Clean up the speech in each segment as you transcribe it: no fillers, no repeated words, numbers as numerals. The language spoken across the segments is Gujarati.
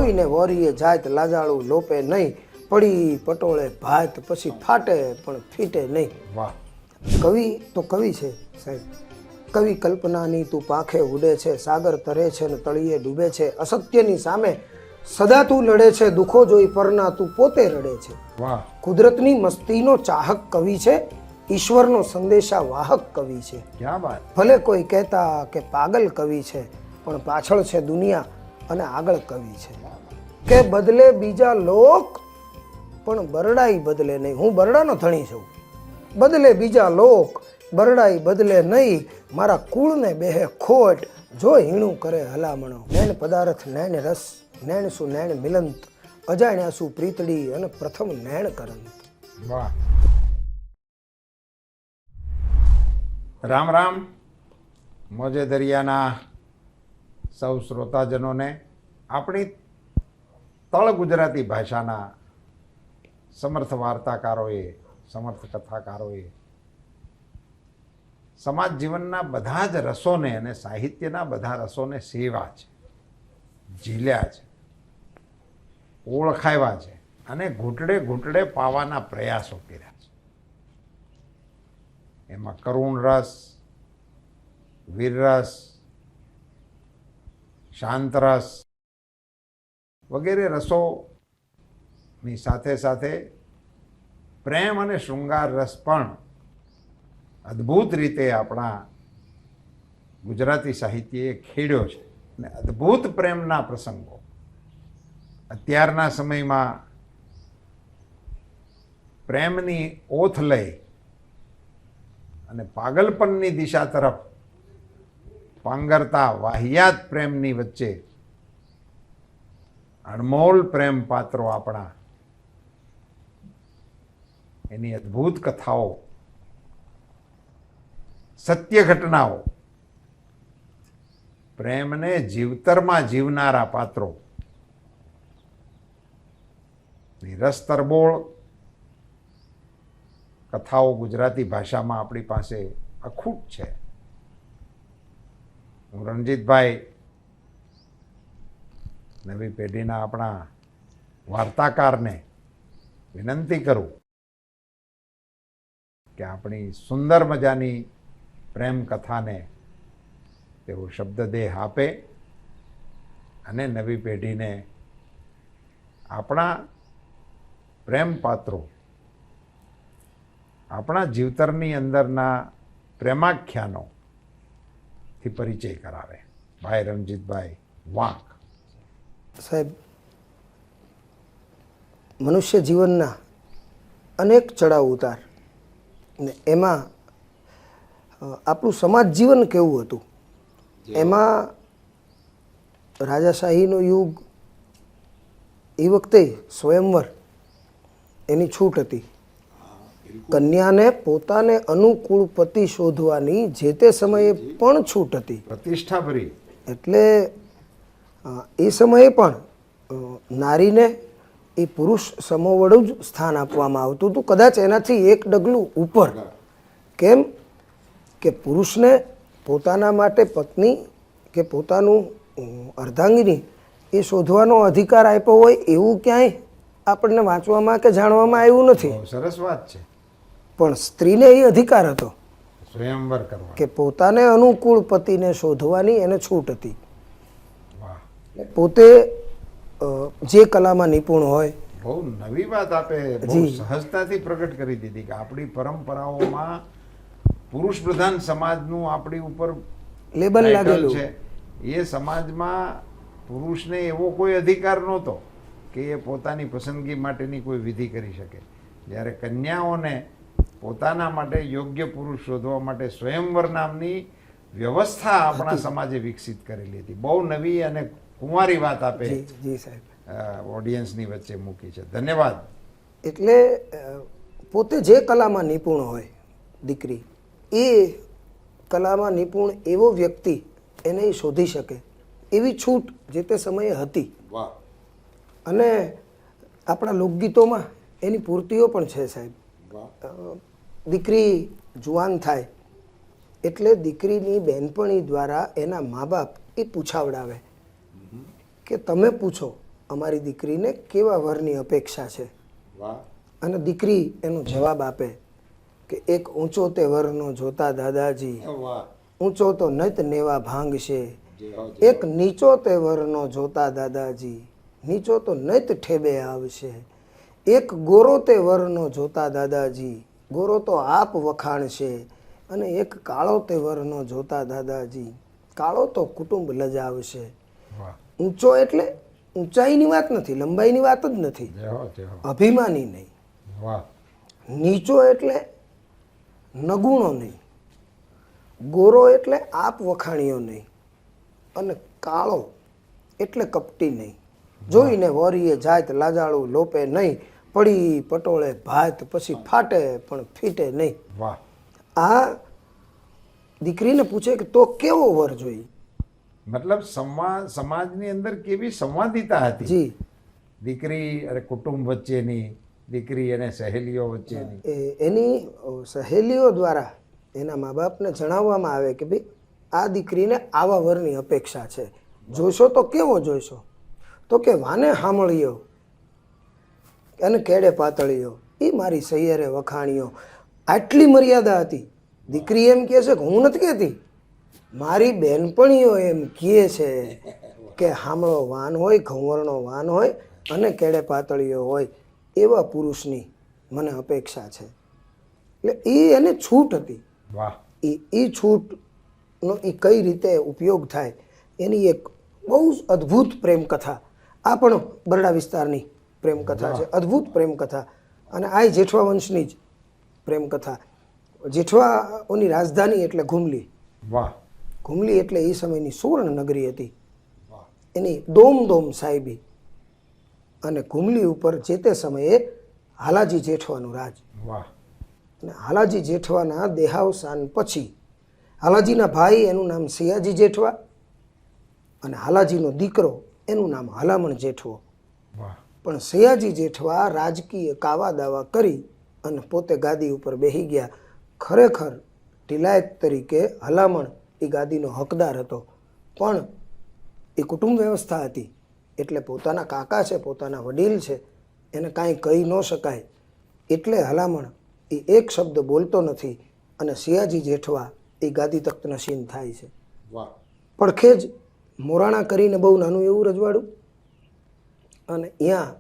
કવિને વોરીએ જાત લાજાળું લોપે નહીં, પડી પટોળે ભાત પછી ફાટે પણ ફીટે નહીં. વાહ. કવિ તો કવિ છે સાહેબ. કવિ કલ્પનાની તું પાંખે ઉડે છે, સાગર તરે છે ને તળિયે ડૂબે છે, અસત્યની સામે સદા તું લડે છે, દુઃખો જોઈ પરના તું પોતે રડે છે. વાહ. કુદરતની મસ્તીનો ચાહક કવિ છે, ઈશ્વરનો સંદેશા વાહક કવિ છે. ક્યાં વાત. ભલે કોઈ કહેતા કે પાગલ કવિ છે, પણ પાછળ છે દુનિયા અને આગળ કવિ છે. કે બદલે બીજા લોક પણ બરડાઈ બદલે નહીં. હું બરડાનો ધણી છું. બદલે બીજા લોક બરડાઈ બદલે નહીં, મારા કુળને બેહે ખોટ જો હીણું કરે હલામણો. નૈન પદાર્થ નૈન રસ, નૈન સુ નૈન મિલંત, અજાણ્યા સુ પ્રીતડી અને પ્રથમ નૈન કરંત. વાહ. રામ રામ. મોજે દરિયાના સૌ શ્રોતાજનોને આપણી તળ ગુજરાતી ભાષાના સમર્થ વાર્તાકારોએ, સમર્થ કથાકારોએ સમાજ જીવનના બધા જ રસોને અને સાહિત્યના બધા રસોને સેવા છે, ઝીલ્યા છે, ઓળખાવ્યા છે અને ઘૂંટડે ઘૂંટડે પાવાના પ્રયાસો કર્યા છે. એમાં કરુણ રસ, વીરરસ, શાંત રસ વગેરે રસોની સાથે સાથે પ્રેમ અને શૃંગાર રસ પણ અદ્ભુત રીતે આપણા ગુજરાતી સાહિત્યએ ખેડ્યો છે. અને અદ્ભુત પ્રેમના પ્રસંગો અત્યારના સમયમાં પ્રેમની ઓથ લઈ અને પાગલપનની દિશા તરફ પાંગરતા વાહિયાત પ્રેમની વચ્ચે અણમોલ પ્રેમ પાત્રો આપણા, એની અદ્ભુત કથાઓ, સત્ય ઘટનાઓ, પ્રેમને જીવતરમાં જીવનારા પાત્રો, રસ તરબોળ કથાઓ ગુજરાતી ભાષામાં આપણી પાસે અખૂટ છે. હું રણજીતભાઈ, નવી પેઢીના આપણા વાર્તાકારને વિનંતી કરું કે આપણી સુંદર મજાની પ્રેમ કથાને તેઓ શબ્દદેહ આપે અને નવી પેઢીને આપણા પ્રેમ પાત્રો, આપણા જીવતરની અંદરના પ્રેમાખ્યાનોથી પરિચય કરાવે. ભાઈ રણજીતભાઈ વાંક. સાહેબ, મનુષ્ય જીવનના અનેક ચડાવ ઉતાર ને એમાં આપણું સમાજ જીવન કેવું હતું, એમાં રાજાશાહીનો યુગ, એ વખતે સ્વયંવર એની છૂટ હતી. કન્યાને પોતાને અનુકૂળ પતિ શોધવાની જે તે સમયે પણ છૂટ હતી, પ્રતિષ્ઠા ભરી. એટલે એ સમયે પણ નારીને એ પુરુષ સમોવડું જ સ્થાન આપવામાં આવતું હતું, કદાચ એનાથી એક ડગલું ઉપર. કેમ કે પુરુષને પોતાના માટે પત્ની કે પોતાનું અર્ધાંગિની એ શોધવાનો અધિકાર આપ્યો હોય એવું ક્યાંય આપણને વાંચવામાં કે જાણવામાં આવ્યું નથી. સરસ વાત છે. પણ સ્ત્રીને એ અધિકાર હતો સ્વયંવર કરવા, કે પોતાને અનુકૂળ પતિને શોધવાની એને છૂટ હતી. પોતે જે કલામાં નિપુણ હોય. બહુ નવી વાત આપે બહુ સહજતાથી પ્રગટ કરી દીધી કે આપણી પરંપરાઓમાં પુરુષ પ્રધાન સમાજનું આપણી ઉપર લેબલ લાગેલું છે. એ સમાજમાં પુરુષને એવો કોઈ અધિકાર નહોતો કે એ પોતાની પસંદગી માટેની કોઈ વિધિ કરી શકે. જ્યારે કન્યાઓને પોતાના માટે યોગ્ય પુરુષ શોધવા માટે સ્વયંવર નામની વ્યવસ્થા આપણા સમાજે વિકસિત કરેલી હતી. બહુ નવી અને કુંવારી વાત આપે ઓડિયન્સની વચ્ચે મૂકી છે. ધન્યવાદ. એટલે પોતે જે કલામાં નિપુણ હોય દીકરી, એ કલામાં નિપુણ એવો વ્યક્તિ એને શોધી શકે એવી છૂટ જે તે સમયે હતી. અને આપણા લોકગીતોમાં એની પૂર્તિઓ પણ છે સાહેબ. દીકરી જુવાન થાય એટલે દીકરીની બહેનપણી દ્વારા એના મા બાપ એ પૂછાવડાવે કે તમે પૂછો અમારી દીકરીને કેવા વરની અપેક્ષા છે. વાહ અને દીકરી એનો જવાબ આપે કે એક ઊંચો તે વરનો જોતા દાદાજી, વાહ ઊંચો તો નત નેવા ભાંગશે. એક નીચો તે વરનો જોતા દાદાજી, નીચો તો નત ઠેબે આવશે. એક ગોરો તે વરનો જોતા દાદાજી, ગોરો તો આપ વખાણશે. અને એક કાળો તે વરનો જોતા દાદાજી, કાળો તો કુટુંબ લજાવશે. વાહ ઊંચો એટલે ઊંચાઈની વાત નથી, લંબાઈની વાત જ નથી, જય હો જય હો. અભિમાની નહીં. વાહ નીચો એટલે નગુણો નહીં, ગોરો એટલે આપ વખાણીઓ નહીં, અને કાળો એટલે કપટી નહીં. જોઈને વોરીએ જાત લાજાળું લોપે નહીં, પડી પટોળે ભાત પછી ફાટે પણ ફીટે નહીં. વાહ આ દીકરીને પૂછે કે તો કેવો વર જોઈએ. મતલબ સમાજની અંદર કેવી સંવાદિતા હતી. જી, દીકરી અને કુટુંબ વચ્ચેની, દીકરી અને સહેલીઓ વચ્ચેની. એની સહેલીઓ દ્વારા એના મા બાપને જણાવવામાં આવે કે ભાઈ આ દીકરીને આવા વરની અપેક્ષા છે, જોશો તો કેવો જોઈશો. તો કે વાને હામળીઓ અને કેડે પાતળીઓ, એ મારી સૈયરે વખાણીઓ. આટલી મર્યાદા હતી. દીકરી એમ કહે છે કે હું નથી કહેતી, મારી બેનપણીઓ એમ કહે છે કે હામળો વાન હોય, ઘઉંવરણો વાન હોય અને કેડે પાતળીઓ હોય એવા પુરુષની મને અપેક્ષા છે. એટલે એ એને છૂટ હતી. વાહ એ છૂટનો એ કઈ રીતે ઉપયોગ થાય એની એક બહુ અદ્ભુત પ્રેમ કથા. આ પણ બરડા વિસ્તારની પ્રેમ કથા છે, અદ્ભુત પ્રેમ કથા. અને આ જેઠવા વંશની જ પ્રેમ કથા. જેઠવાઓની રાજધાની એટલે ઘુમલી. વાહ ઘુમલી એટલે એ સમયની સુવર્ણ નગરી હતી. વાહ એની દોમ દોમ સાહેબી. અને ઘુમલી ઉપર જે તે સમયે હાલાજી જેઠવાનું રાજ. વાહ અને હાલાજી જેઠવાના દેહાવસાન પછી હાલાજીના ભાઈ એનું નામ સિયાજી જેઠવા, અને હાલાજીનો દીકરો એનું નામ હલામણ જેઠવો. વાહ પણ સયાજી જેઠવા રાજકીય કાવા દાવા કરી અને પોતે ગાદી ઉપર બેસી ગયા. ખરેખર ટિલાયત તરીકે હલામણ એ ગાદીનો હકદાર હતો, પણ એ કુટુંબ વ્યવસ્થા હતી એટલે પોતાના કાકા છે, પોતાના વડીલ છે, એને કાંઈ કહી ન શકાય. એટલે હલામણ એ એક શબ્દ બોલતો નથી અને સિયાજી જેઠવા એ ગાદી તખ્ત નશીન થાય છે. વાહ પડખે જ મોરાણા કરીને બહુ નાનું એવું રજવાડું, અને ત્યાં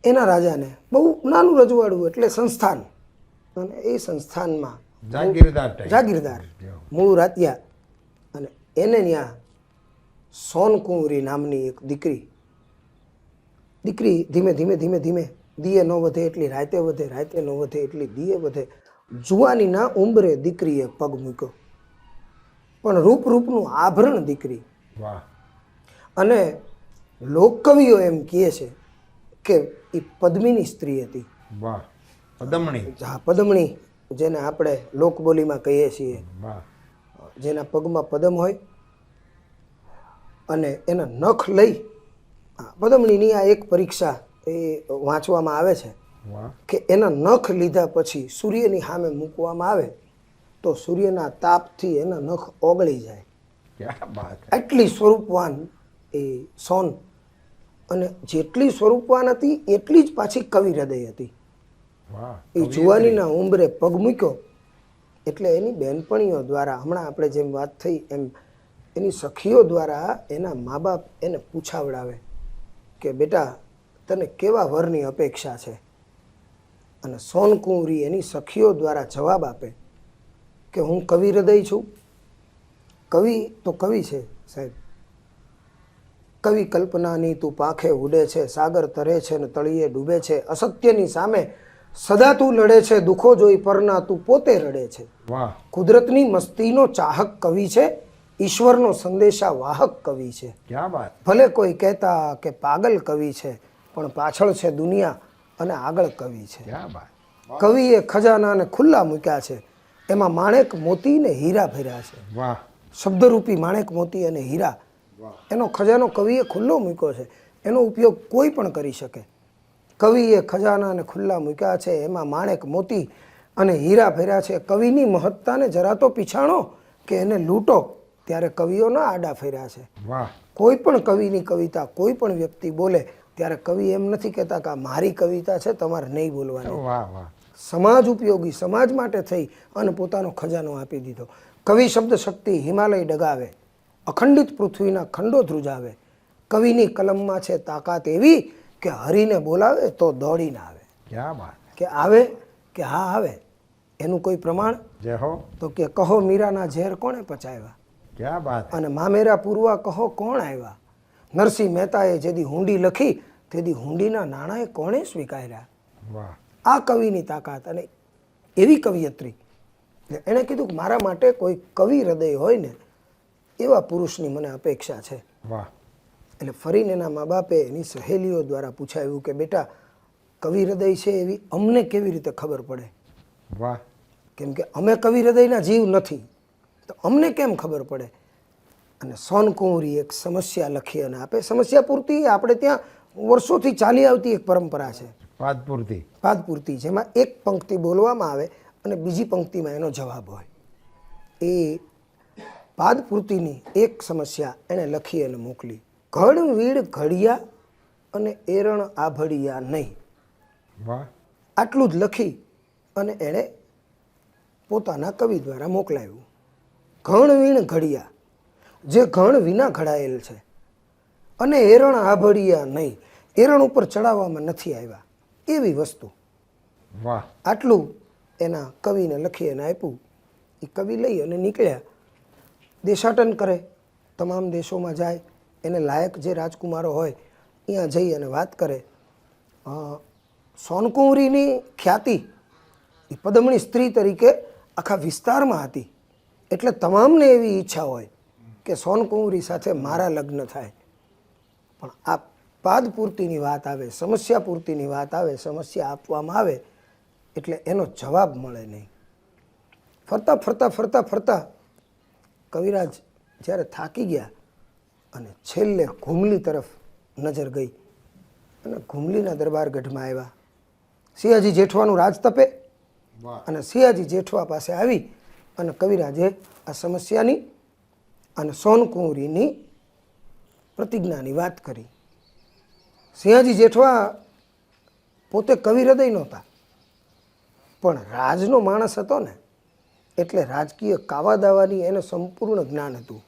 એના રાજાને બહુ નાનું રજવાડું એટલે સંસ્થાન, અને એ સંસ્થાનમાં જાગીરદાર મૂળ રાતિયા, અને એને ત્યાં સોનકુંવરી નામની એક દીકરી ધીમે ધીમે ધીમે ધીમે દીએ ન વધે એટલી રાતે વધે, રાતે ન વધે એટલી દીએ વધે. જુવાનીના ઉંબરે દીકરીએ પગ મૂક્યો, પણ રૂપનું આભરણ દીકરી. વાહ અને લોકકવિઓ એમ કહે છે કે એ પદ્મિની સ્ત્રી હતી. વાહ પદમણી. હા, પદમણી, જેને આપણે લોકબોલીમાં કહીએ છીએ, વાહ જેના પગમાં પદમ હોય અને એના નખ લઈ. પદમણીની આ એક પરીક્ષા એ વાંચવામાં આવે છે વાહ કે એના નખ લીધા પછી સૂર્યની સામે મૂકવામાં આવે તો સૂર્યના તાપથી એના નખ ઓગળી જાય. ક્યા બાત હે. એટલી સ્વરૂપવાન એ સોન, અને જેટલી સ્વરૂપવાન હતી એટલી જ પાછી કવિ હૃદય હતી. વાહ એ જુવાનીના ઉંબરે પગ મૂક્યો એટલે એની બહેનપણીઓ દ્વારા, હમણાં આપણે જેમ વાત થઈ એમ એની સખીઓ દ્વારા એના મા બાપ એને પૂછાવડાવે કે બેટા તને કેવા વરની અપેક્ષા છે. અને સોનકુંવરી એની સખીઓ દ્વારા જવાબ આપે કે હું કવિ હૃદય છું. કવિ તો કવિ છે સાહેબ. કવિ કલ્પનાની તું પાંખે ઉડે છે, સાગર તરે છે ને તળિયે ડૂબે છે. અસત્યની સામે સદા તું લડે છે, દુઃખો જોઈ પરના તું પોતે રડે છે. વાહ કુદરતની મસ્તીનો ચાહક કવિ છે, ઈશ્વરનો સંદેશા વાહક કવિ છે. ક્યા બાત. ભલે કોઈ કહેતા કે પાગલ કવિ છે, પણ પાછળ છે દુનિયા અને આગળ કવિ છે. ક્યા બાત. કવિએ ખજાનાને ખુલ્લા મૂક્યા છે, એમાં માણેક મોતી ને હીરા ભર્યા છે. વાહ શબ્દરૂપી માણેક મોતી અને હીરા, એનો ખજાનો કવિએ ખુલ્લો મૂક્યો છે. એનો ઉપયોગ કોઈ પણ કરી શકે. કવિએ ખજાનાને ખુલ્લા મૂક્યા છે, એમાં માણેક મોતી અને હીરા ભર્યા છે. કવિની મહત્તાને જરા તો પીછાણો કે એને લૂંટો. ત્યારે કવિઓના આડા ફેર્યા છે. વાહ કોઈ પણ કવિની કવિતા કોઈ પણ વ્યક્તિ બોલે ત્યારે કવિ એમ નથી કહેતા કે આ મારી કવિતા છે, તમારે નહીં બોલવાની. વાહ વાહ સમાજ ઉપયોગી, સમાજ માટે થઈ અને પોતાનો ખજાનો આપી દીધો. કવિ શબ્દ શક્તિ હિમાલય ડગાવે, અખંડિત પૃથ્વીના ખંડો ધ્રુજાવે. કવિની કલમમાં છે તાકાત એવી કે હરીને બોલાવે તો દોડીને આવે. ક્યાં વાત કે આવે કે હા આવે, એનું કોઈ પ્રમાણ? જય હો. તો કે કહો મીરાના ઝેર કોણે પચાવ્યા, ક્યાં વાત અને મામેરા પૂરવા કહો કોણ આવ્યા. નરસિંહ મહેતાએ જેદી હુંડી લખી તેદી હુંડીના નાણાંએ કોણે સ્વીકાર્યા. વાહ આ કવિની તાકાત. અને એવી કવિયત્રી એણે કીધું કે મારા માટે કોઈ કવિ હૃદય હોય ને એવા પુરુષની મને અપેક્ષા છે. વાહ એટલે ફરીને એના મા બાપે એની સહેલીઓ દ્વારા પૂછાયું કે બેટા કવિ હૃદય છે એવી અમને કેવી રીતે ખબર પડે, વાહ કેમ કે અમે કવિ હૃદયના જીવ નથી, તો અમને કેમ ખબર પડે. અને સોનકુંવરી એક સમસ્યા લખી અને આપે. સમસ્યા પૂર્તિ આપણે ત્યાં વર્ષોથી ચાલી આવતી એક પરંપરા છે, પાદ પૂર્તિ. પાદ પૂર્તિ, જેમાં એક પંક્તિ બોલવામાં આવે અને બીજી પંક્તિમાં એનો જવાબ હોય. એ પાદ પૂર્તિની એક સમસ્યા એણે લખી અને મોકલી. ઘડ વીડ ઘડિયા અને એરણ આભડિયા નહીં. વાહ આટલું જ લખી અને એણે પોતાના કવિ દ્વારા મોકલાવ્યું. ઘણ વીણ ઘડિયા, જે ઘણ વિના ઘડાયેલ છે, અને એરણ આભડિયા નહીં, એરણ ઉપર ચડાવવામાં નથી આવ્યા એવી વસ્તુ. વાહ આટલું એના કવિને લખી અને આપ્યું. એ કવિ લઈ અને નીકળ્યા, દેશાટન કરે, તમામ દેશોમાં જાય, એને લાયક જે રાજકુમારો હોય ત્યાં જઈ અને વાત કરે. સોનકુંવરીની ખ્યાતિ એ પદમણી સ્ત્રી તરીકે આખા વિસ્તારમાં હતી. એટલે તમામને એવી ઈચ્છા હોય કે સોનકુંવરી સાથે મારા લગ્ન થાય. પણ આ પાદ પૂર્તિની વાત આવે, સમસ્યા પૂર્તિની વાત આવે, સમસ્યા આપવામાં આવે એટલે એનો જવાબ મળે નહીં. ફરતા ફરતા ફરતા ફરતા કવિરાજ જ્યારે થાકી ગયા અને છેલ્લે ઘુમલી તરફ નજર ગઈ અને ઘુમલીના દરબારગઢમાં આવ્યા. સિંહાજી જેઠવાનું રાજ તપે અને સિંહાજી જેઠવા પાસે આવી અને કવિરાજે આ સમસ્યાની અને સોનકુંવરીની પ્રતિજ્ઞાની વાત કરી. સિંહાજી જેઠવા પોતે કવિ હૃદય નહોતા, પણ રાજનો માણસ હતો ને, એટલે રાજકીય કાવા દાવાની એને સંપૂર્ણ જ્ઞાન હતું.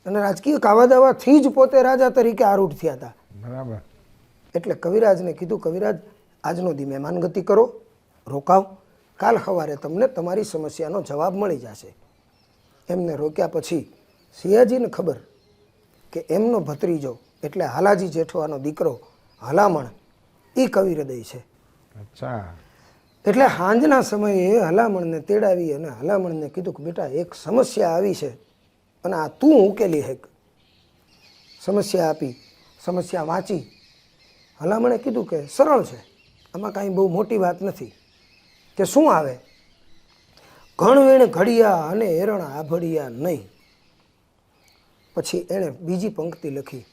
અને રાજકીય કાવા દાવાથી જ પોતે રાજા તરીકે આરૂઢ થયા હતા. બરાબર. એટલે કવિરાજને કીધું, કવિરાજ આજનો દી મહેમાનગતિ કરો, રોકાવ, કાલ સવારે તમને તમારી સમસ્યાનો જવાબ મળી જશે. એમને રોક્યા પછી સિંહાજીને ખબર કે એમનો ભત્રીજો એટલે હાલાજી જેઠવાનો દીકરો હલામણ એ કવિ હૃદય છે. અચ્છા. એટલે સાંજના સમયે હલામણને તેડાવી અને હલામણને કીધું કે બેટા એક સમસ્યા આવી છે અને આ તું ઉકેલી હેક. સમસ્યા આપી, સમસ્યા વાંચી. હલામણે કીધું કે સરળ છે, આમાં કાંઈ બહુ મોટી વાત નથી. કે શું આવે? ઘણવેણ ઘડિયા અને એરણ આભડિયા નહીં. પછી એણે બીજી પંક્તિ લખી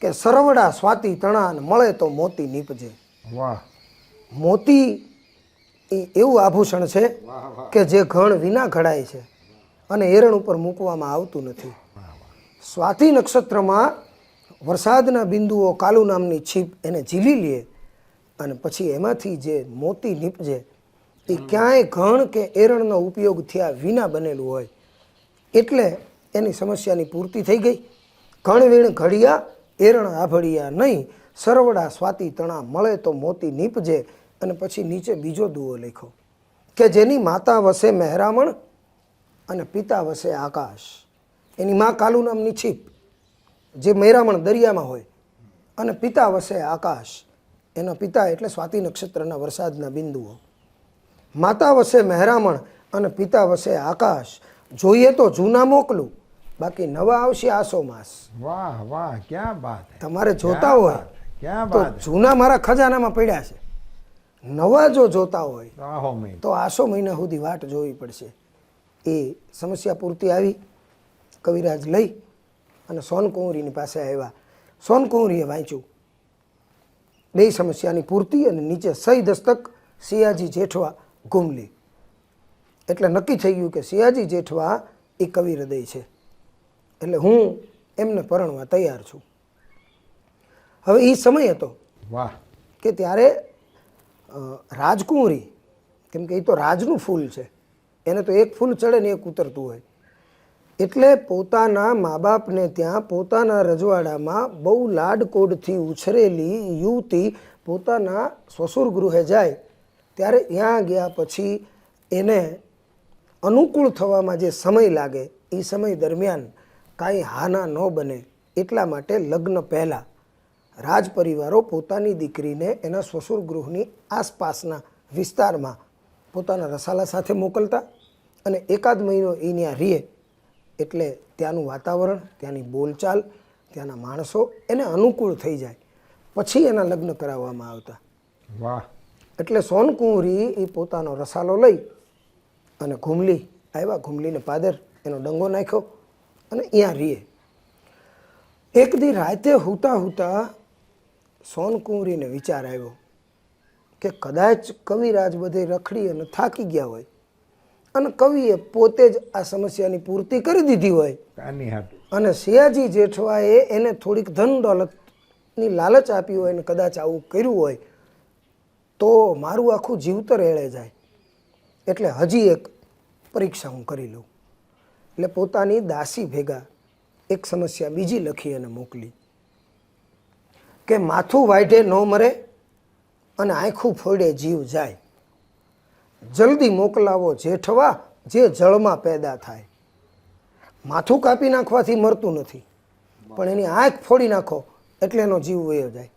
કે સરવડા સ્વાતિ તણાન મળે તો મોતી નીપજે. વાહ. મોતી એ એવું આભૂષણ છે કે જે ઘણ વિના ઘડાય છે અને એરણ ઉપર મૂકવામાં આવતું નથી. સ્વાતિ નક્ષત્રમાં વરસાદના બિંદુઓ કાલુ નામની છીપ એને ઝીલી લે અને પછી એમાંથી જે મોતી નીપજે એ ક્યાંય ઘણ કે એરણનો ઉપયોગ થયા વિના બનેલું હોય. એટલે એની સમસ્યાની પૂર્તિ થઈ ગઈ. ઘણ વીણ ઘડિયા એરણ આભડિયા નહીં, સરવડા સ્વાતિ તણા મળે તો મોતી નીપજે. અને પછી નીચે બીજો દુઓ લખ્યો કે જેની માતા વસે મહેરામણ અને પિતા વસે આકાશ. એની માં કાલુ નામની છીપ જે મહેરામણ દરિયામાં હોય અને પિતા વસે આકાશ. એના પિતા એટલે સ્વાતિ નક્ષત્રના વરસાદના બિંદુઓ. માતા વસે મહેરામણ અને પિતા વસે આકાશ. જોઈએ તો જૂના મોકલું, બાકી નવા આવશે આસો માસ. વાહ વાહ, ક્યાં બાત હે. તમારે જોતા હોય ક્યાં તો બાત. જૂના મારા ખજાનામાં પડ્યા છે. નવા જો જોતા હોય આહો મેં. તો આસો મહિના સુધી વાટ જોવી પડશે. એ સમસ્યા પૂર્તિ આવી. કવિરાજ લઈ અને સોનકુંવરીની પાસે આવ્યા. સોનકુંવરીએ વાંચ્યું બે સમસ્યાની પૂર્તિ અને નીચે સહી દસ્તક સિંહાજી જેઠવા ઘુમલી. એટલે નક્કી થઈ ગયું કે સિંહાજી જેઠવા એ કવિ હૃદય છે. એટલે હું એમને પરણવા તૈયાર છું. હવે એ સમય હતો વાહ. કે ત્યારે રાજકુંવરી, કેમ કે એ તો રાજનું ફૂલ છે, એને તો એક ફૂલ ચડે ને એક ઉતરતું હોય, એટલે પોતાના મા બાપને ત્યાં પોતાના રજવાડામાં બહુ લાડકોડથી ઉછરેલી યુવતી પોતાના સસુર ગૃહે જાય ત્યારે ત્યાં ગયા પછી એને અનુકૂળ થવામાં જે સમય લાગે એ સમય દરમિયાન કાંઈ હાના ન બને એટલા માટે લગ્ન પહેલાં રાજ પરિવારો પોતાની દીકરીને એના સસુર ગૃહની આસપાસના વિસ્તારમાં પોતાના રસાલા સાથે મોકલતા અને એકાદ મહિનો એ ત્યાં રહે એટલે ત્યાંનું વાતાવરણ, ત્યાંની બોલચાલ, ત્યાંના માણસો એને અનુકૂળ થઈ જાય પછી એના લગ્ન કરાવવામાં આવતા. વાહ. એટલે સોનકુંવરી એ પોતાનો રસાલો લઈ અને ઘૂમલી આવ્યા, ઘૂમલીને પાદર એનો ડંગો નાખ્યો અને અહીંયા રીએ. એક દી રાતે હુતા હુતા સોનકુંવરીને વિચાર આવ્યો કે કદાચ કવિરાજ બધે રખડી અને થાકી ગયા હોય અને કવિએ પોતે જ આ સમસ્યાની પૂર્તિ કરી દીધી હોય અને સિયાજી જેઠવાએ એને થોડીક ધન દોલતની લાલચ આપી હોય અને કદાચ આવું કર્યું હોય તો મારું આખું જીવતર એળે જાય, એટલે હજી એક પરીક્ષા હું કરી લઉં. એટલે પોતાની દાસી ભેગા એક સમસ્યા બીજી લખી અને મોકલી કે માથું વાઢે ન મરે અને આંખું ફોડે જીવ જાય, જલ્દી મોકલાવો જેઠવા જે જળમાં પેદા થાય. માથું કાપી નાખવાથી મરતું નથી, પણ એની આંખ ફોડી નાખો એટલે એનો જીવ વયો જાય.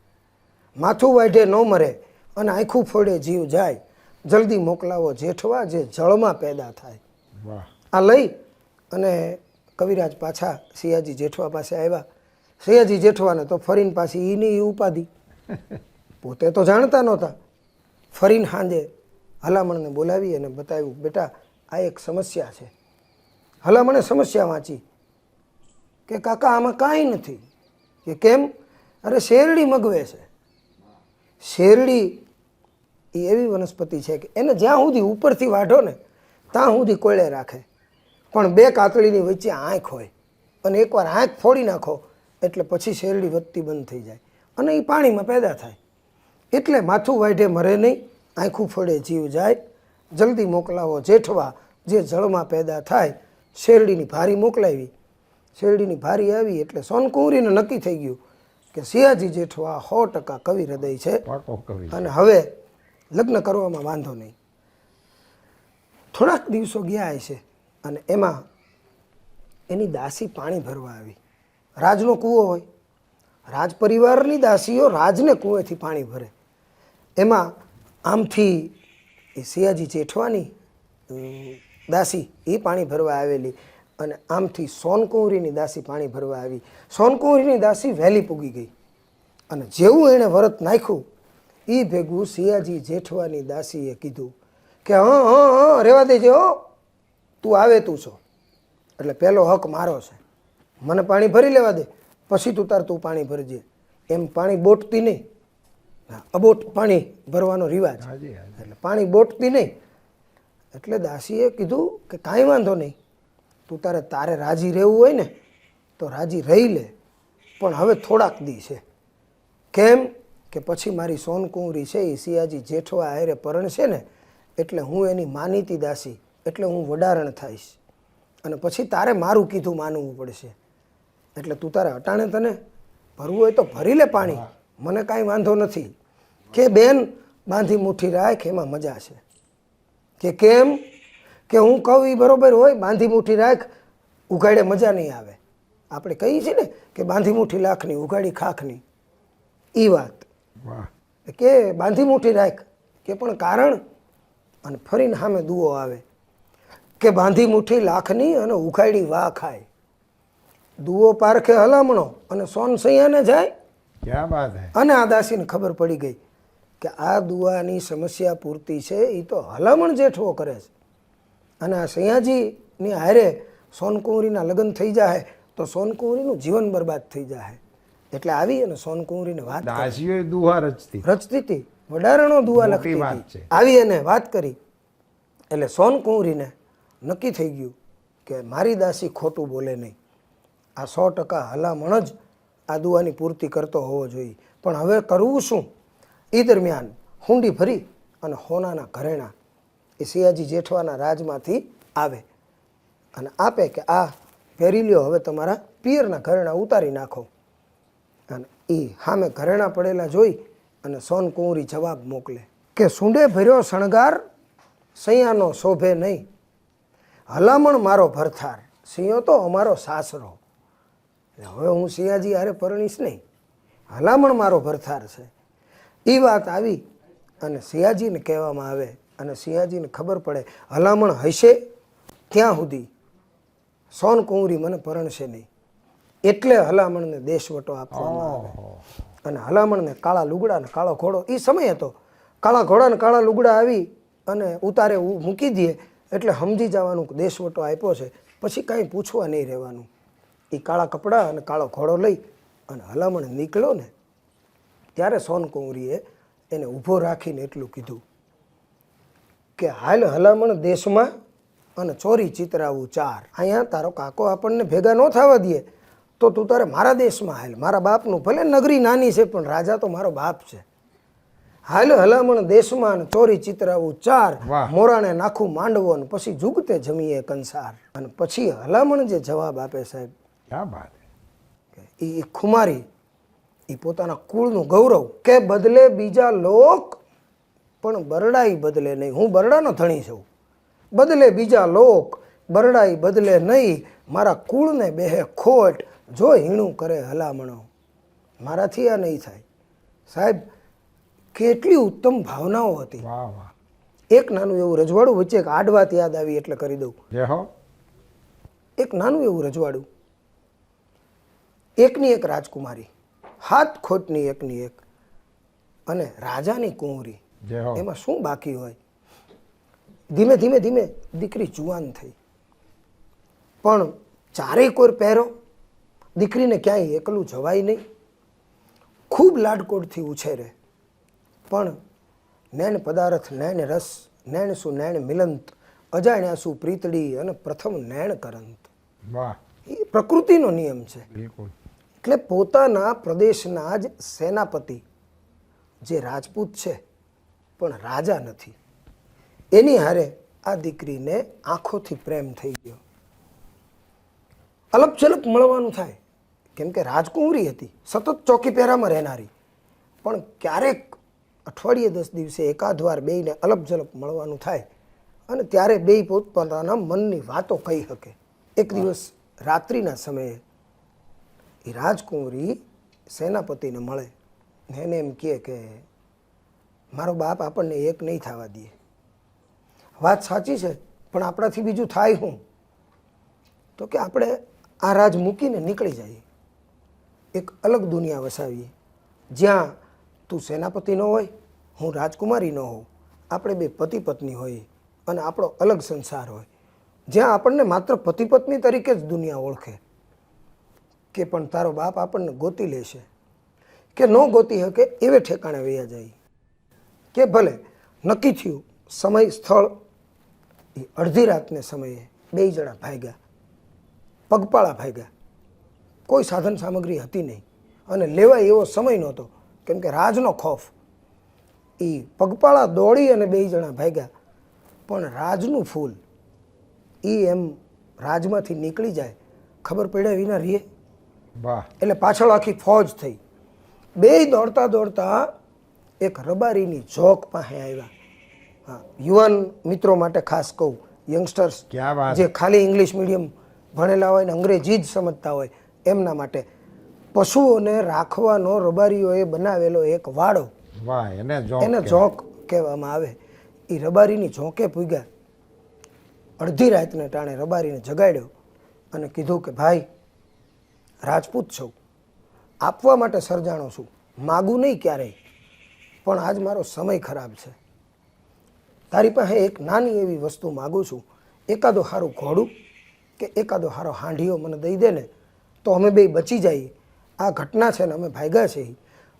માથું વાઢે ન મરે અને આંખું ફોડે જીવ જાય, જલ્દી મોકલાવો જેઠવા જે જળમાં પેદા થાય. આ લઈ અને કવિરાજ પાછા સિયાજી જેઠવા પાસે આવ્યા. સિયાજી જેઠવાને તો ફરીને પાછી એની ઉપાધિ, પોતે તો જાણતા નહોતા. ફરીને સાંજે હલામણને બોલાવી અને બતાવ્યું, બેટા આ એક સમસ્યા છે. હલામણે સમસ્યા વાંચી કે કાકા આમાં કાંઈ નથી. કે કેમ? અરે શેરડી મગવે છે. શેરડી એ એવી વનસ્પતિ છે કે એને જ્યાં સુધી ઉપરથી વાઢો ને ત્યાં સુધી કોયડે રાખે, પણ બે કાતળીની વચ્ચે આંખ હોય અને એકવાર આંખ ફોડી નાખો એટલે પછી શેરડી વધતી બંધ થઈ જાય અને એ પાણીમાં પેદા થાય. એટલે માથું વાઢે મરે નહીં, આંખું ફોડે જીવ જાય, જલ્દી મોકલાવો જેઠવા જે જળમાં પેદા થાય. શેરડીની ભારી મોકલાવી. શેરડીની ભારી આવી એટલે સોનકુંવરીને નક્કી થઈ ગયું કે સિયાજી જેઠવા 100% કવિ હૃદય છે અને હવે લગ્ન કરવામાં વાંધો નહીં. થોડાક દિવસો ગયા હશે અને એમાં એની દાસી પાણી ભરવા આવી. રાજનો કૂવો હોય, રાજ પરિવારની દાસીઓ રાજને કૂવેથી પાણી ભરે. એમાં આમથી એ સિયાજી જેઠવાની દાસી એ પાણી ભરવા આવેલી અને આમથી સોનકુંવરીની દાસી પાણી ભરવા આવી. સોનકુંવરીની દાસી વહેલી પૂગી ગઈ અને જેવું એણે વરત નાખ્યું એ ભેગું સિયાજી જેઠવાની દાસીએ કીધું કે હા રહેવા દેજે, હો તું આવે તું છો એટલે પહેલો હક મારો છે, મને પાણી ભરી લેવા દે, પછી તું પાણી ભરજે. એમ પાણી બોટતી નહીં, અબોટ પાણી ભરવાનો રિવાજ, એટલે પાણી બોટતી નહીં. એટલે દાસીએ કીધું કે કાંઈ વાંધો નહીં, તું તારે રાજી રહેવું હોય ને તો રાજી રહી લે, પણ હવે થોડાક દી છે. કેમ કે પછી મારી સોનકુંવરી છે એ સિયાજી જેઠવા હારે પરણશે ને એટલે હું એની માનીતી દાસી, એટલે હું વડારણ થઈશ અને પછી તારે મારું કીધું માનવું પડશે. એટલે તું તારે અટાણે તને ભરવું હોય તો ભરી લે પાણી, મને કાંઈ વાંધો નથી. કે બેન બાંધી મુઠ્ઠી રાખ એમાં મજા છે. કે કેમ? કે હું કહું એ બરોબર હોય, બાંધી મુઠ્ઠી રાખ ઉઘાડે મજા નહીં આવે. આપણે કહીએ છીએ ને કે બાંધી મુઠ્ઠી લાખની ઉઘાડી ખાખની, એ વાત. કે બાંધી મુઠ્ઠી રાખ કે પણ કારણ, અને ફરીને સામે દુઓ આવે કે બાંધી મુઠ્ઠી લાખની અને ઉઘાડી વાહ ખાય. દુઓ પારખે હલામણો અને સોન સૈયાને જાય. ક્યાં વાત હે. અને આ દાસીને ખબર પડી ગઈ કે આ દુઆની સમસ્યા પૂર્તિ છે એ તો હલામણ જેઠવો કરે છે અને આ સૈયાજીની હારે સોનકુંવરીના લગ્ન થઈ જાય તો સોનકુંવરીનું જીવન બરબાદ થઈ જાય. એટલે આવી અને સોનકુંવરીને વાત રચતી હતી, વડારણો દુઆ લખતી હતી. આવી અને વાત કરી એટલે સોનકુંવરીને નક્કી થઈ ગયું કે મારી દાસી ખોટું બોલે નહીં આ 100% હલામણ જ આ દુઆની પૂર્તિ કરતો હોવો જોઈએ. પણ હવે કરવું શું? એ દરમિયાન હુંડી ભરી અને હોનાના ઘરેણા એ સિયાજી જેઠવાના રાજમાંથી આવે અને આપે કે આ પહેરી લ્યો, હવે તમારા પિયરના ઘરેણા ઉતારી નાખો. અને એ સામે ઘરેણા પડેલા જોઈ અને સોનકુંવરી જવાબ મોકલે કે સૂંડે ભર્યો શણગાર સૈયાનો શોભે નહીં, હલામણ મારો ભરથાર, સિંહો તો અમારો સાસરો. હવે હું સિયાજી હારે પરણીશ નહીં, હલામણ મારો ભરથાર છે. એ વાત આવી અને સિયાજીને કહેવામાં આવે અને સિયાજીને ખબર પડે હલામણ હશે ત્યાં સુધી સોનકુંવરી મને પરણશે નહીં, એટલે હલામણને દેશવટો આપવામાં આવે. અને હલામણને કાળા લુગડા ને કાળો ઘોડો, એ સમય હતો, કાળા ઘોડા ને કાળા લુગડા આવી અને ઉતારે મૂકી દે એટલે સમજી જવાનું કે દેશવટો આપ્યો છે, પછી કાંઈ પૂછવા નહીં રહેવાનું. એ કાળા કપડાં અને કાળો ઘોડો લઈ અને હલામણ નીકળ્યો ને ત્યારે સોનકુંવરીએ એને ઊભો રાખીને એટલું કીધું કે હાલ હલામણ દેશમાં અને ચોરી ચિતરાવું 4. અહીંયા તારો કાકો આપણને ભેગા ન થવા દે તો તું તારે મારા દેશમાં હાલ, મારા બાપનું, ભલે નગરી નાની છે પણ રાજા તો મારો બાપ છે. હાલ હલામણ દેશમાં અને ચોરી ચિતરાવું 4, મોરાણે નાખું માંડવો ને પછી જુગતે જમીએ કંસાર. અને પછી હલામણ જે જવાબ આપે સાહેબ, ક્યાં વાત, એ ખુમારી, એ પોતાના કુળનું ગૌરવ કે બદલે બીજા લોક પણ બરડાઈ બદલે નહીં, હું બરડાનો ધણી છું, બદલે બીજા લોક બરડાઈ બદલે નહીં, મારા કુળને બેહે ખોટ જો હીણું કરે હલામણો, મારાથી આ નહીં થાય. સાહેબ કેટલી ઉત્તમ ભાવનાઓ હતી. વાહ વાહ. એક નાનું એવું રજવાડું, વચ્ચે એક આડવાત યાદ આવી એટલે કરી દઉં. જય હો. એક નાનું એવું રજવાડું, એકની એક રાજકુમારી, હાથ ખોટની એકની એક, અને રાજાની કુંવરી. જય હો. એમાં શું બાકી હોય? ધીમે ધીમે ધીમે દીકરી જુવાન થઈ, પણ ચારેય કોર પહેરો, દીકરીને ક્યાંય એકલું જવાય નહીં, ખૂબ લાડકોડથી ઉછેરે, પણ નૈન પદાર્થ નૈન રસ, નૈન સુ નૈન મિલંત, અજાણ્યા સુ પ્રીતડી અને પ્રથમ નૈન કરંત. વાહ. એ પ્રકૃતિનો નિયમ છે. બિલકુલ. એટલે પોતાના પ્રદેશના જ સેનાપતિ જે રાજપૂત છે પણ રાજા નથી, એની હારે આ દીકરીને આંખોથી પ્રેમ થઈ ગયો. અલપ છલપ મળવાનું થાય, કેમ કે રાજકુંવરી હતી, સતત ચોકી પહેરામાં રહેનારી, પણ ક્યારેક અઠવાડિયે 10 દિવસે એકાદ વાર બેયને અલપ જલપ મળવાનું થાય અને ત્યારે બેય પોતપોતાના મનની વાતો કહી શકે. એક દિવસ રાત્રિના સમયે એ રાજકુંવરી સેનાપતિને મળે ને એને એમ કહે કે મારો બાપ આપણને એક નહીં થવા દે. વાત સાચી છે, પણ આપણાથી બીજું થાય શું? તો કે આપણે આ રાજ મૂકીને નીકળી જઈએ, એક અલગ દુનિયા વસાવીએ, જ્યાં તું સેનાપતિ ન હોય, હું રાજકુમારી ન હોઉં, આપણે બે પતિ પત્ની હોઈએ અને આપણો અલગ સંસાર હોય, જ્યાં આપણને માત્ર પતિ પત્ની તરીકે જ દુનિયા ઓળખે. કે પણ તારો બાપ આપણને ગોતી લેશે કે ન ગોતી શકે એવે ઠેકાણે વયા જાય. કે ભલે નક્કી થયું સમય સ્થળ, એ અડધી રાતને સમયે બે જણા ભાગ્યા, પગપાળા ભાગ્યા, કોઈ સાધન સામગ્રી હતી નહીં અને લેવાય એવો સમય નહોતો, કેમ કે રાજનો ખોફ. એ પગપાળા દોડી અને બે જણા ભાગ્યા, પણ રાજનું ફૂલ એ એમ રાજમાંથી નીકળી જાય ખબર પડ્યા વિના રીએ. વાહ. એટલે પાછળ આખી ફોજ થઈ, બેય દોડતા દોડતા એક રબારીની ઝોક પાસે આવ્યા. હા, યુવાન મિત્રો માટે ખાસ કહું, યંગસ્ટર્સ ક્યાં વાત. જે ખાલી ઇંગ્લિશ મીડિયમ ભણેલા હોય ને અંગ્રેજી જ સમજતા હોય એમના માટે પશુઓને રાખવાનો રબારીઓએ બનાવેલો એક વાડો, વાહ. એને ઝોક કહેવામાં આવે. એ રબારીની ઝોકે પૂગ્યા, અડધી રાતને ટાણે રબારીને જગાડ્યો અને કીધું કે ભાઈ રાજપૂત છું, આપવા માટે સર્જાણો છું, માગું નહીં ક્યારેય, પણ આજ મારો સમય ખરાબ છે, તારી પાસે એક નાની એવી વસ્તુ માગું છું, એકાદો સારું ઘોડું કે એકાદો સારો હાંઢીઓ મને દઈ દે ને તો અમે બે બચી જઈએ. આ ઘટના છે ને અમે ભાગ્યા છે,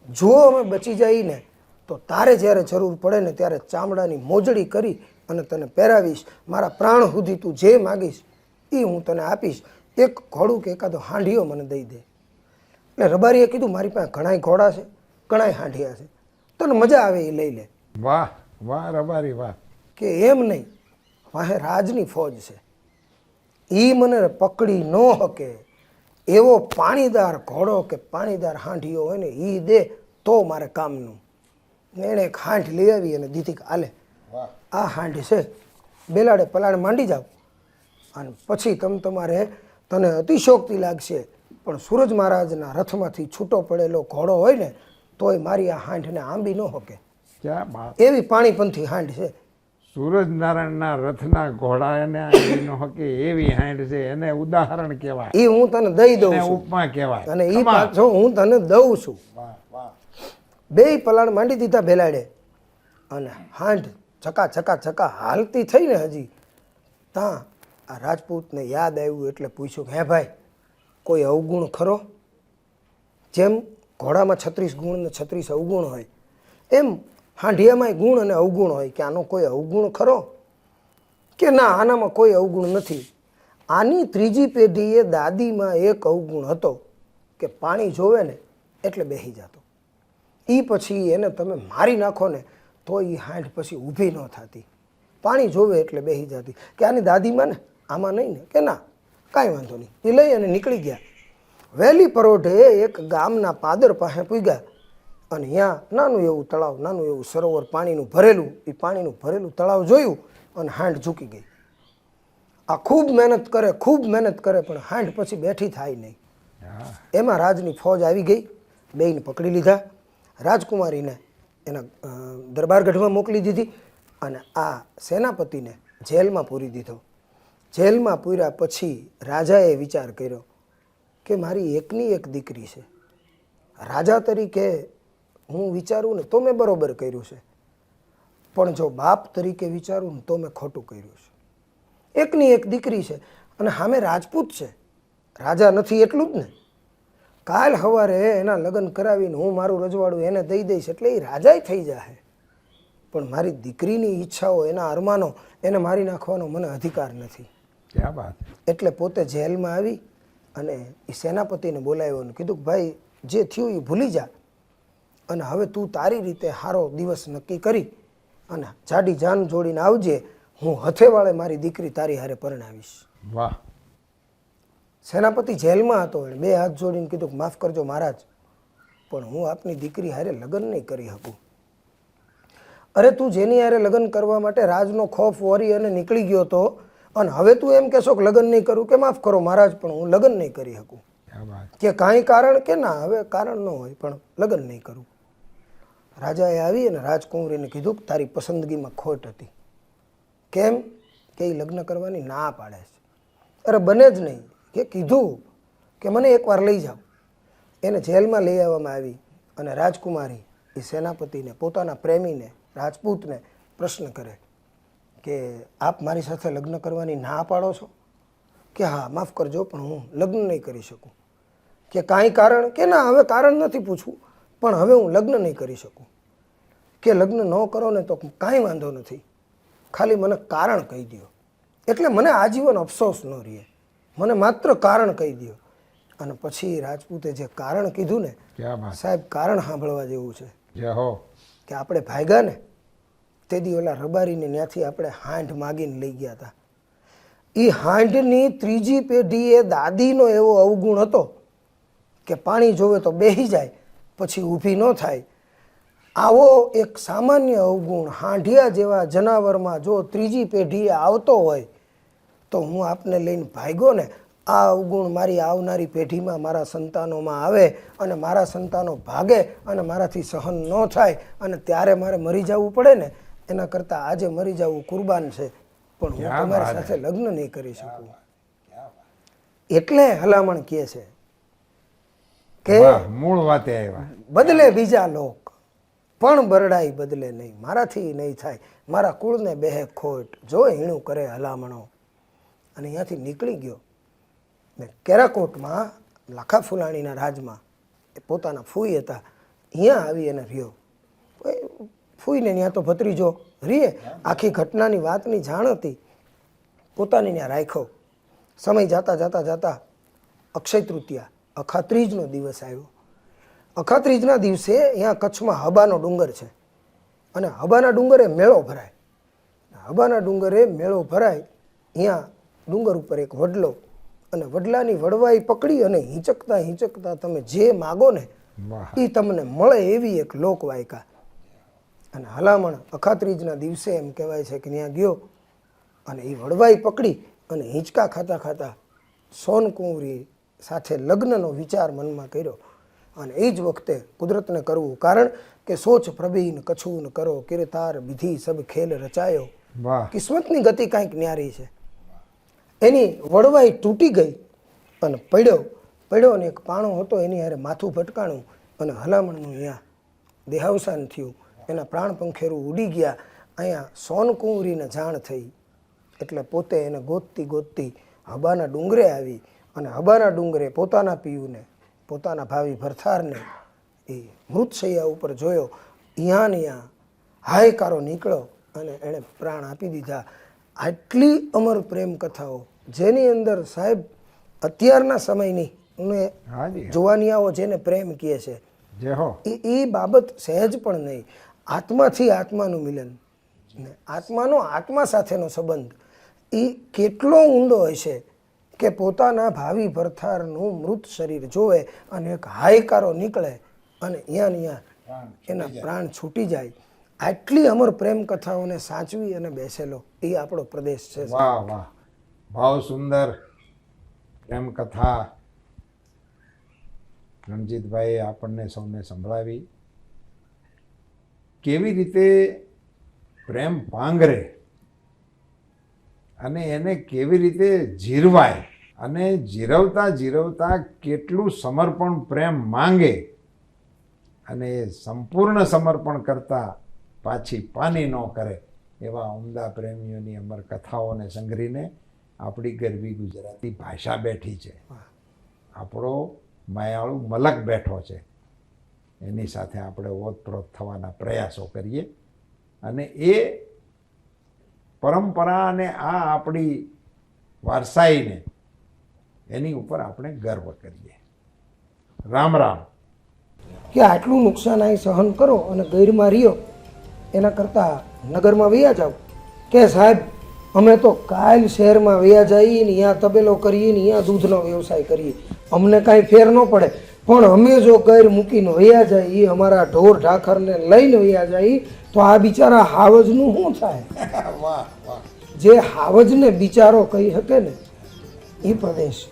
જો અમે બચી જઈએ ને તો તારે જ્યારે જરૂર પડે ને ત્યારે ચામડાની મોજડી કરી અને તને પહેરાવીશ, મારા પ્રાણ સુધી તું જે માગીશ એ હું તને આપીશ, એક ઘોડું કે એકાદો હાંઢીઓ મને દઈ દે. એટલે રબારીએ કીધું મારી પાસે ઘણાય ઘોડા છે, ઘણાય હાંઢિયા છે, તને મજા આવે એ લઈ લે. વાહ વાહ રબારી વાહ. કે એમ નહીં, વાહે રાજની ફોજ છે, એ મને પકડી ન શકે એવો પાણીદાર ઘોડો કે પાણીદાર હાંઢીઓ હોય ને એ દે તો મારે કામનું. એણે એક હાંઠ લઈ આવી અને દીધી કે આલે આ હાંઠ છે, બેલાડે પલાડે માંડી જાઓ અને પછી તમારે તને અતિશોક્તિ લાગશે પણ સૂરજ મહારાજના રથમાંથી છૂટો પડેલો ઘોડો હોય ને તોય મારી આ હાંઠને આંબી ન શકે. ક્યાં બાત. એવી પાણીપંથી હાંઠ છે. સૂરજનારાયણના રથના ઘોડાને આંબી ન શકે એવી હાંડ છે, એને ઉદાહરણ કહેવાય. એ હું તને દઈ દઉં એને છું ઉપમા કહેવાય. અને એ પાછો હું તને દઉં છું. વાહ વાહ. બે પલાણ માંડી દીધા બેલાડે અને હાંડ ચકા ચકા ચકા હાલતી થઈ ને હજી ત્યાં આ રાજપૂતને યાદ આવ્યું એટલે પૂછ્યું કે હે ભાઈ કોઈ અવગુણ ખરો? જેમ ઘોડામાં 36 ગુણ ને 36 અવગુણ હોય એમ હાંઢિયામાંય ગુણ અને અવગુણ હોય, કે આનો કોઈ અવગુણ ખરો? કે ના, આનામાં કોઈ અવગુણ નથી. આની ત્રીજી પેઢીએ દાદીમાં એક અવગુણ હતો કે પાણી જોવે ને એટલે બેસી જતો. એ પછી એને તમે મારી નાખો ને તો એ હાંઠ પછી ઊભી ન થતી, પાણી જોવે એટલે બેસી જતી. કે આની દાદીમાં ને આમાં નહીં ને? કે ના, કાંઈ વાંધો નહીં. એ લઈ અને નીકળી ગયા. વહેલી પરોઢે એક ગામના પાદર પાસે પૂગ્યા અને ત્યાં નાનું એવું તળાવ, નાનું એવું સરોવર પાણીનું ભરેલું. એ પાણીનું ભરેલું તળાવ જોયું અને હાંઠ ઝૂકી ગઈ. આ ખૂબ મહેનત કરે પણ હાંઠ પછી બેઠી થાય નહીં. એમાં રાજની ફોજ આવી ગઈ, બેયને પકડી લીધા. રાજકુમારીને એના દરબારગઢમાં મોકલી દીધી અને આ સેનાપતિને જેલમાં પૂરી દીધો. જેલમાં પૂર્યા પછી રાજાએ વિચાર કર્યો કે મારી એકની એક દીકરી છે, રાજા તરીકે હું વિચારું ને તો મેં બરોબર કર્યું છે, પણ જો બાપ તરીકે વિચારું ને તો મેં ખોટું કર્યું છે. એકની એક દીકરી છે અને સામે રાજપૂત છે, રાજા નથી એટલું જ ને. કાલ સવારે એના લગ્ન કરાવીને હું મારું રજવાડું એને દઈ દઈશ એટલે એ રાજાય થઈ જાય, પણ મારી દીકરીની ઈચ્છાઓ, એના અરમાનો એને મારી નાખવાનો મને અધિકાર નથી. ક્યાં વાત. એટલે પોતે જેલમાં આવી અને એ સેનાપતિને બોલાવ્યો અને કીધું કે ભાઈ જે થયું એ ભૂલી જા અને હવે તું તારી રીતે સારો દિવસ નક્કી કરી અને જાડી જાન જોડીને આવજે, હું હથેવાળે મારી દીકરી તારી હારે પરણાવીશ. વાહ. સેનાપતિ જેલમાં હતો, એને 2 હાથ જોડીને કીધું કે માફ કરજો મહારાજ, પણ હું આપની દીકરી હારે લગ્ન નહીં કરી શકું. અરે તું જેની હારે લગ્ન કરવા માટે રાજનો ખોફ વરી અને નીકળી ગયો તો, અને હવે તું એમ કહેશો કે લગ્ન નહીં કરું? કે માફ કરો મહારાજ, પણ હું લગ્ન નહીં કરી શકું. કે કાંઈ કારણ? કે ના, હવે કારણ ન હોય પણ લગ્ન નહીં કરું. રાજાએ આવી અને રાજકુંવરીને કીધું કે તારી પસંદગીમાં ખોટ હતી. કેમ? કે એ લગ્ન કરવાની ના પાડે છે. અરે બને જ નહીં. કે કીધું કે મને એકવાર લઈ જાઓ. એને જેલમાં લઈ આવવામાં આવી અને રાજકુમારી એ સેનાપતિને, પોતાના પ્રેમીને, રાજપૂતને પ્રશ્ન કરે કે આપ મારી સાથે લગ્ન કરવાની ના પાડો છો? કે હા, માફ કરજો પણ હું લગ્ન નહીં કરી શકું. કે કાંઈ કારણ? કે ના, હવે કારણ નથી પૂછવું, પણ હવે હું લગ્ન નહીં કરી શકું. કે લગ્ન ન કરો ને તો કાંઈ વાંધો નથી, ખાલી મને કારણ કહી દો, એટલે મને આજીવન અફસોસ ન રહે, મને માત્ર કારણ કહી દો. અને પછી રાજપૂતે જે કારણ કીધું ને, સાહેબ કારણ સાંભળવા જેવું છે. કે આપણે ભાગ્યા ને તે દી ઓલા રબારીને ત્યાંથી આપણે હાંઠ માગીને લઈ ગયા હતા. એ હાંઢની ત્રીજી પેઢીએ દાદીનો એવો અવગુણ હતો કે પાણી જોવે તો બેસી જાય, પછી ઊભી ન થાય. આવો એક સામાન્ય અવગુણ હાંઢિયા જેવા જનાવરમાં જો ત્રીજી પેઢીએ આવતો હોય તો હું આપને લઈને ભાગ્યો ને, આ અવગુણ મારી આવનારી પેઢીમાં, મારા સંતાનોમાં આવે અને મારા સંતાનો ભાગે અને મારાથી સહન ન થાય અને ત્યારે મારે મરી જવું પડે ને, એના કરતાં આજે મરી જવું કુરબાન છે, પણ હું તમારી સાથે લગ્ન નહીં કરી શકું. એટલે હલામણ કહે છે કે મૂળ વાતે આવ્યા. બદલે બીજા લોક પણ બરડાઈ બદલે નહીં, મારાથી નહીં થાય, મારા કુળને બેહે ખોટ, જો હીણું કરે હલામણો. અને અહીંયાથી નીકળી ગયો ને કેરાકોટમાં લાખા ફુલાણીના રાજમાં એ પોતાના ફૂઈ હતા, અહીંયા આવી અને રહ્યો. ફૂઈને ત્યાં તો ભત્રીજો રીએ, આખી ઘટનાની વાતની જાણ હતી, પોતાની ત્યાં રાખ્યો સમય જાતા જાતા જાતા અક્ષય તૃતીયા અખાત્રીજનો દિવસ આવ્યો. અખાત્રીજના દિવસે અહીંયા કચ્છમાં હબાનો ડુંગર છે અને હબાના ડુંગરે મેળો ભરાય. હબાના ડુંગરે મેળો ભરાય, અહીંયા ડુંગર ઉપર એક વડલો, અને વડલાની વડવાઈ પકડી અને હિંચકતા હિંચકતા તમે જે માગો ને એ તમને મળે એવી એક લોકવાયકા. અને હલામણ અખાત્રીજના દિવસે એમ કહેવાય છે કે ત્યાં ગયો અને એ વડવાઈ પકડી અને હિંચકા ખાતા ખાતા સોનકુંવરી સાથે લગ્નનો વિચાર મનમાં કર્યો. અને એ જ વખતે કુદરતને કરવું, કારણ કે સોચ પ્રબીન કછું ન કરો કિરતાર વિધિ સબ ખેલ રચાયો. વાહ, કિસ્મતની ગતિ કાંઈક ન્યારી છે. એની વડવાઈ તૂટી ગઈ અને પડ્યો અને એક પાણો હતો એની હારે માથું ભટકાણું અને હલામણનું અહીંયા દેહાવસાન થયું. એના પ્રાણ પંખેરું ઉડી ગયા. અહીંયા સોનકુંવરીને જાણ થઈ એટલે પોતે એને ગોતતી ગોતતી હબાના ડુંગરે આવી અને હબાના ડુંગરે પોતાના પિયુને, પોતાના ભાવિ ભરથારને એ મૃતશૈયા ઉપર જોયો. અહીંયા હાયકારો નીકળ્યો અને એણે પ્રાણ આપી દીધા. આટલી અમર પ્રેમ કથાઓ જેની અંદર સાહેબ અત્યારના સમયની ને હાજી, જુવાનિયાઓ જેને પ્રેમ કહે છે જય હો. એ બાબત સહેજ પણ નહીં. આત્માથી આત્માનું મિલન ને આત્માનો આત્મા સાથેનો સંબંધ એ કેટલો ઊંડો હશે કે પોતાના ભાવિ ભરથારનું મૃત શરીર જોવે અને એક હાયકારો નીકળે અને અહીંયા એના પ્રાણ છૂટી જાય. આટલી અમર પ્રેમ કથાઓને સાચવી અને બેસેલો એ આપણો પ્રદેશ છે. વાહ વાહ, ભાવ સુંદર પ્રેમ કથા રણજીતભાઈએ આપણને સૌને સંભળાવી. કેવી રીતે પ્રેમ પાંગરે અને એને કેવી રીતે જીરવાય અને જીરવતા જીરવતા કેટલું સમર્પણ પ્રેમ માંગે અને એ સંપૂર્ણ સમર્પણ કરતા પાછી પાની ન કરે એવા ઉમદા પ્રેમીઓની અમર કથાઓને સંગ્રહીને આપણી ગરવી ગુજરાતી ભાષા બેઠી છે. આપણો માયાળુ મલક બેઠો છે. એની સાથે આપણે ઓતપ્રોત થવાના પ્રયાસો કરીએ અને એ પરંપરા અને આ આપણી વારસાઈને એની ઉપર આપણે ગર્વ કરીએ. રામ રામ. કે આટલું નુકસાન અહીં સહન કરો અને ગૈરમાં રહ્યો એના કરતાં નગરમાં વયા જાઓ કે સાહેબ અમે તો કાલ શહેરમાં વયા જઈએ ને અહીંયા તબેલો કરીએ ને અહીંયા દૂધનો વ્યવસાય કરીએ, અમને કાંઈ ફેર ન પડે. પણ અમે જો ગૈર મૂકીને વયા જાય, અમારા ઢોર ઢાખરને લઈને વયા જાય તો આ બિચારા હાવજનું શું થાય? વાહ વાહ. જે હાવજને બિચારો કહી શકે ને એ પ્રદેશ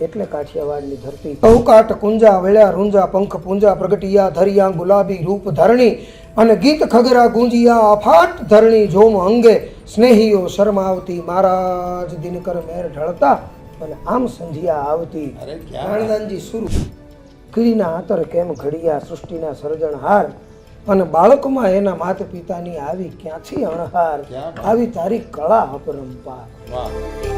એટલે કાઠિયાવાડની ધરતી. કૌકાટ કુંજા વેળ્યા રૂંજા પંખ પૂંજા પ્રગટિયા ધરિયા ગુલાબી રૂપ ધરણી અને ગીત ખગરા ગુંજિયા અફાટ ધરણી જોમ અંગે સ્નેહીઓ શરમાવતી મહારાજ દિનકર મેર ઢળતા અને આમ સંધ્યા આવતી. રાણદાનજી સુરુ કીડીના આતર કેમ ઘડિયા સૃષ્ટિના સર્જનહાર અને બાળકમાં એના માતા પિતાની આવી ક્યાંથી અણહાર આવી તારી કળા અપરંપાર. વાહ.